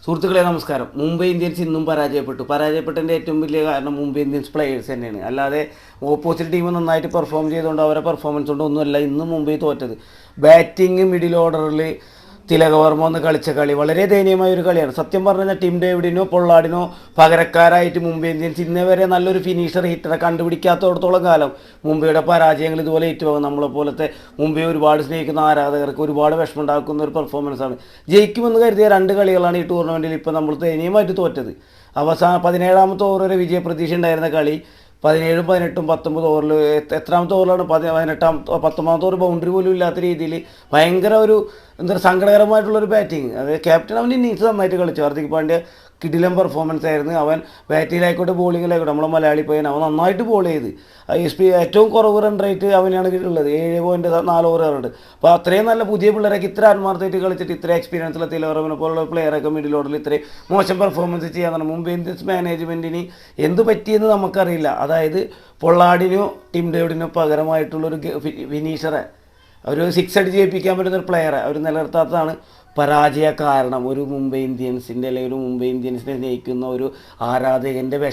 സുഹൃത്തുക്കളെ നമസ്കാരം. മുംബൈ ഇന്ത്യൻസ് ഇന്നും പരാജയപ്പെട്ടതിൻ്റെ ഏറ്റവും വലിയ കാരണം മുംബൈ ഇന്ത്യൻസ് പ്ലെയേഴ്സ് തന്നെയാണ്. അല്ലാതെ ഓപ്പോസിറ്റ് ടീം നന്നായിട്ട് പെർഫോം ചെയ്തുകൊണ്ട് അവരെ പെർഫോമൻസ് കൊണ്ട് ഒന്നുമല്ല ഇന്നും മുംബൈ തോറ്റത്. ബാറ്റിംഗ് മിഡിൽ ഓർഡറിൽ തിലകവർമ്മ ഒന്ന് കളിച്ച കളി വളരെ ദയനീയമായ ഒരു കളിയാണ്. സത്യം പറഞ്ഞാൽ ടീം ഡേവിഡിനോ പൊള്ളാഡിനോ പകരക്കാരായിട്ട് മുംബൈ ഇന്ത്യൻസ് ഇന്നേ വരെ നല്ലൊരു ഫിനിഷർ ഹിറ്ററെ കണ്ടുപിടിക്കാത്തടത്തോളം കാലം മുംബൈയുടെ പരാജയങ്ങൾ ഇതുപോലെ ഏറ്റുപോകും. നമ്മളെപ്പോലത്തെ മുംബൈ ഒരുപാട് സ്നേഹിക്കുന്ന ആരാധകർക്ക് ഒരുപാട് വിഷമമുണ്ടാക്കുന്ന ഒരു പെർഫോമൻസാണ്. ജയിക്കുമെന്ന് കരുതിയ 2 കളികളാണ് ഈ ടൂർണമെൻറ്റിൽ ഇപ്പോൾ നമ്മൾ ദയനീയമായിട്ട് തോറ്റത്. അവസാന 17ാമത്തെ ഓവർ വരെ വിജയപ്രതീക്ഷ ഉണ്ടായിരുന്ന കളി 17, 18, 19 ഓവറിൽ എത്രാമത്തെ ഓവറിലാണ് 19ാമത്തെ ഓവർ ബൗണ്ടറി പോലും ഇല്ലാത്ത രീതിയിൽ ഭയങ്കര ഒരു സങ്കടകരമായിട്ടുള്ളൊരു ബാറ്റിങ്. അത് ക്യാപ്റ്റൻ അവൻ ഇന്നിങ്സ് നന്നായിട്ട് കളിച്ചു. ഹാർദിക് പാണ്ഡ്യ കിടിലം പെർഫോമൻസ് ആയിരുന്നു. അവൻ ബാറ്റിങ്ങിലായിക്കോട്ടെ ബോളിങ്ങിലായിക്കോട്ടെ നമ്മളെ മലയാളി പയ്യൻ അവൻ നന്നായിട്ട് ബോൾ ചെയ്ത് ഏറ്റവും കുറവ് റൺ റേറ്റ് അവനാണ് ഉള്ളത്. 7.4 ഓവർ ഉണ്ട്. അപ്പോൾ അത്രയും നല്ല പുതിയ പിള്ളേരൊക്കെ ഇത്ര ആത്മാർത്ഥമായിട്ട് കളിച്ചിട്ട് ഇത്ര എക്സ്പീരിയൻസുള്ള തിലകവർമ്മനെ പോലുള്ള പ്ലെയറൊക്കെ മിഡിൽ ഓർഡറിൽ ഇത്രയും മോശം പെർഫോമൻസ് ചെയ്യാൻ മുംബൈ ഇന്ത്യൻസ് മാനേജ്മെൻറ്റിന് എന്ത് പറ്റിയെന്ന് നമുക്കറിയില്ല. അതായത് പൊള്ളാഡിനോ ടീം ഡേവിഡിനോ പകരമായിട്ടുള്ളൊരു ഫിനീഷറെ ഒരു 6 അടിച്ച് ജയിപ്പിക്കാൻ പറ്റുന്ന ഒരു പ്ലെയറെ അവർ നിലനിർത്താത്തതാണ് പരാജയ കാരണം. ഒരു മുംബൈ ഇന്ത്യൻസിൻ്റെ അല്ലെങ്കിൽ ഒരു മുംബൈ ഇന്ത്യൻസിനെ സ്നേഹിക്കുന്ന ഒരു ആരാധകൻ്റെ